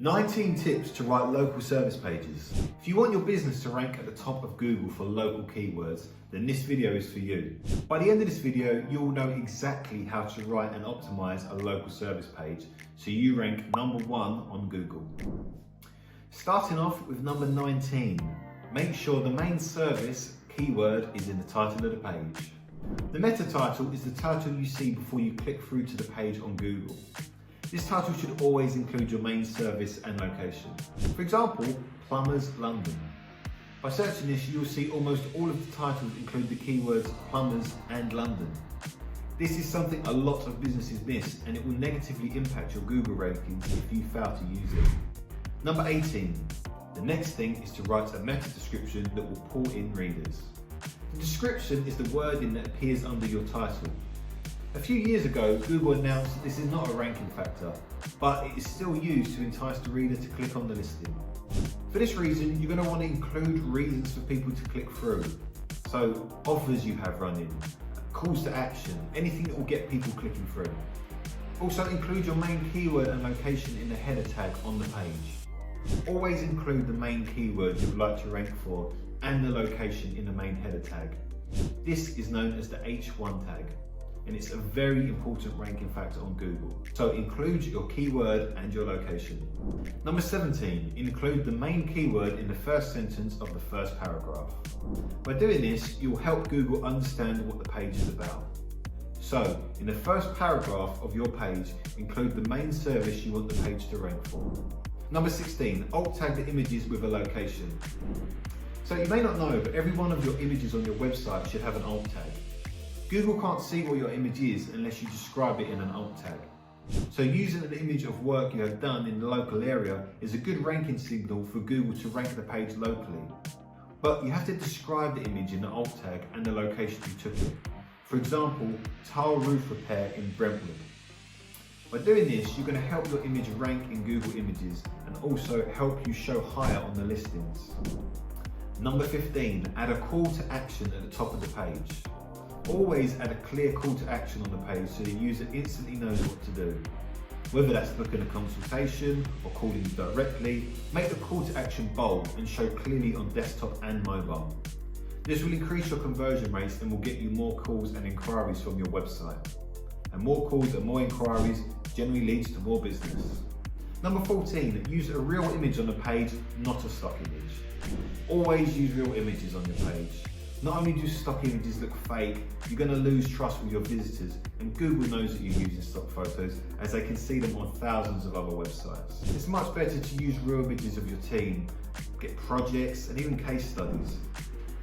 19 tips to write local service pages. If you want your business to rank at the top of Google for local keywords, then this video is for you. By the end of this video, you'll know exactly how to write and optimize a local service page so you rank #1 on Google. Starting off with number 19, make sure the main service keyword is in the title of the page. The meta title is the title you see before you click through to the page on Google. This title should always include your main service and location. For example, Plumbers London. By searching this, you'll see almost all of the titles include the keywords plumbers and London. This is something a lot of businesses miss, and it will negatively impact your Google rankings if you fail to use it. Number 18. The next thing is to write a meta description that will pull in readers. The description is the wording that appears under your title. A few years ago, Google announced that this is not a ranking factor, but it is still used to entice the reader to click on the listing. For this reason, you're going to want to include reasons for people to click through. So, offers you have running, calls to action, anything that will get people clicking through. Also, include your main keyword and location in the header tag on the page. Always include the main keyword you would like to rank for and the location in the main header tag. This is known as the H1 tag, and it's a very important ranking factor on Google. So include your keyword and your location. Number 17, include the main keyword in the first sentence of the first paragraph. By doing this, you'll help Google understand what the page is about. So, in the first paragraph of your page, include the main service you want the page to rank for. Number 16, alt tag the images with a location. So you may not know, but every one of your images on your website should have an alt tag. Google can't see what your image is unless you describe it in an alt tag. So using an image of work you have done in the local area is a good ranking signal for Google to rank the page locally. But you have to describe the image in the alt tag and the location you took it. For example, tile roof repair in Brentwood. By doing this, you're going to help your image rank in Google Images and also help you show higher on the listings. Number 15, add a call to action at the top of the page. Always add a clear call to action on the page so the user instantly knows what to do. Whether that's booking a consultation or calling you directly, make the call to action bold and show clearly on desktop and mobile. This will increase your conversion rates and will get you more calls and inquiries from your website. And more calls and more inquiries generally leads to more business. Number 14, use a real image on the page, not a stock image. Always use real images on your page. Not only do stock images look fake, you're going to lose trust with your visitors, and Google knows that you're using stock photos as they can see them on thousands of other websites. It's much better to use real images of your team, get projects and even case studies.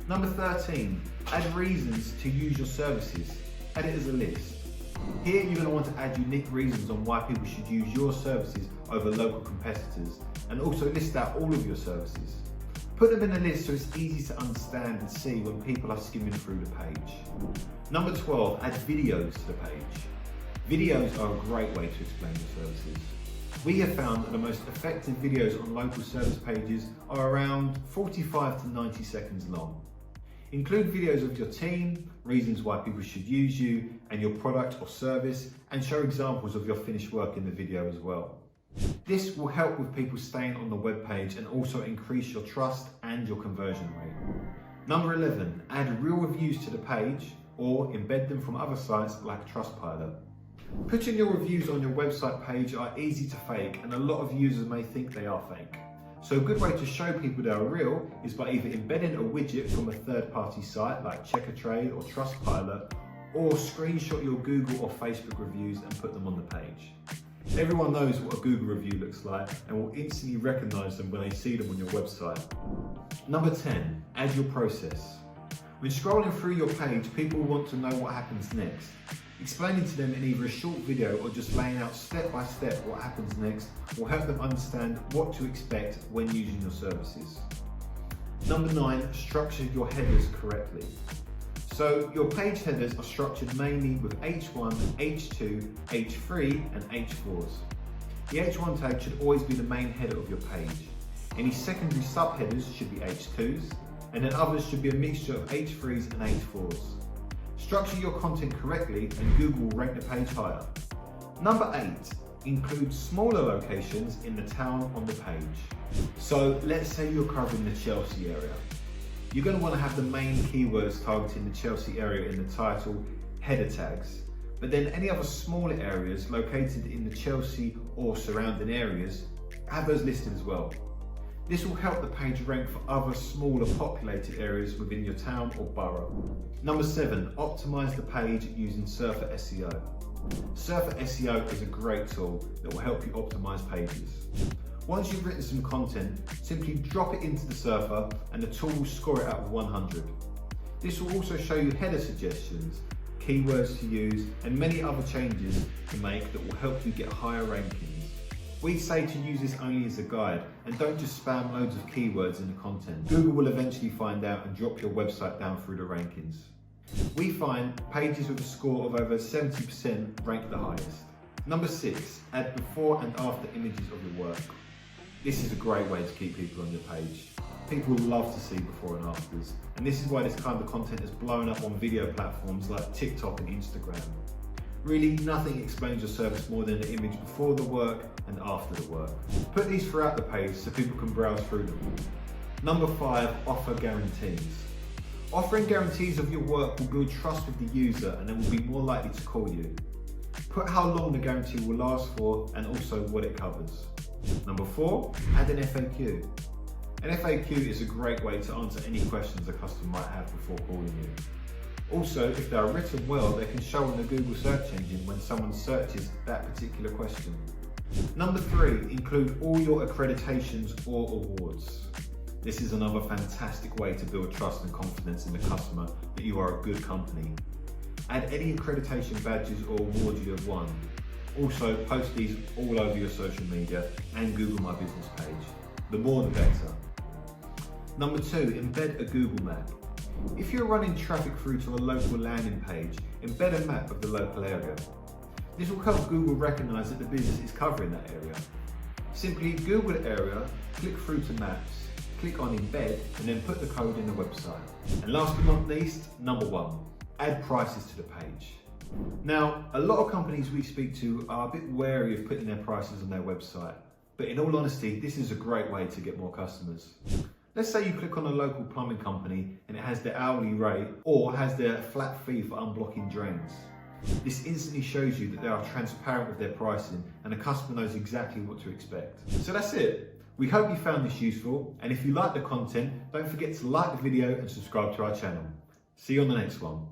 Number 13, add reasons to use your services. Add it as a list. Here you're going to want to add unique reasons on why people should use your services over local competitors, and also list out all of your services. Put them in a list so it's easy to understand and see when people are skimming through the page. Number 12, add videos to the page. Videos are a great way to explain your services. We have found that the most effective videos on local service pages are around 45 to 90 seconds long. Include videos of your team, reasons why people should use you and your product or service, and show examples of your finished work in the video as well. This will help with people staying on the web page and also increase your trust and your conversion rate. Number 11, add real reviews to the page or embed them from other sites like Trustpilot. Putting your reviews on your website page are easy to fake, and a lot of users may think they are fake. So a good way to show people they are real is by either embedding a widget from a third-party site like Checkatrade or Trustpilot, or screenshot your Google or Facebook reviews and put them on the page. Everyone knows what a Google review looks like and will instantly recognize them when they see them on your website. Number 10, add your process. When scrolling through your page, people want to know what happens next. Explaining to them in either a short video or just laying out step by step what happens next will help them understand what to expect when using your services. Number 9, structure your headers correctly. So your page headers are structured mainly with H1, H2, H3 and H4s. The H1 tag should always be the main header of your page. Any secondary subheaders should be H2s, and then others should be a mixture of H3s and H4s. Structure your content correctly and Google will rank the page higher. Number 8, Include smaller locations in the town on the page. So let's say you're covering the Chelsea area. You're going to want to have the main keywords targeting the Chelsea area in the title, header tags, but then any other smaller areas located in the Chelsea or surrounding areas, have those listed as well. This will help the page rank for other smaller populated areas within your town or borough. Number 7, optimize the page using Surfer SEO. Surfer SEO is a great tool that will help you optimize pages. Once you've written some content, simply drop it into the Surfer and the tool will score it out of 100. This will also show you header suggestions, keywords to use, and many other changes to make that will help you get higher rankings. We say to use this only as a guide and don't just spam loads of keywords in the content. Google will eventually find out and drop your website down through the rankings. We find pages with a score of over 70% rank the highest. Number 6, add before and after images of your work. This is a great way to keep people on your page. People love to see before and afters, and this is why this kind of content has blown up on video platforms like TikTok and Instagram. Really, nothing explains your service more than the image before the work and after the work. Put these throughout the page so people can browse through them. Number 5, offer guarantees. Offering guarantees of your work will build trust with the user and they will be more likely to call you. Put how long the guarantee will last for and also what it covers. Number 4, add an FAQ. An FAQ is a great way to answer any questions a customer might have before calling you. Also, if they are written well, they can show on the Google search engine when someone searches that particular question. Number 3, include all your accreditations or awards. This is another fantastic way to build trust and confidence in the customer that you are a good company. Add any accreditation badges or awards you have won. Also, post these all over your social media and Google My Business page. The more the better. Number 2, embed a Google map. If you're running traffic through to a local landing page, embed a map of the local area. This will help Google recognize that the business is covering that area. Simply Google the area, click through to maps, click on embed, and then put the code in the website. And last but not least, number 1, add prices to the page. Now, a lot of companies we speak to are a bit wary of putting their prices on their website, but in all honesty, this is a great way to get more customers. Let's say you click on a local plumbing company and it has their hourly rate or has their flat fee for unblocking drains. This instantly shows you that they are transparent with their pricing and the customer knows exactly what to expect. So that's it. We hope you found this useful, and if you like the content, don't forget to like the video and subscribe to our channel. See you on the next one.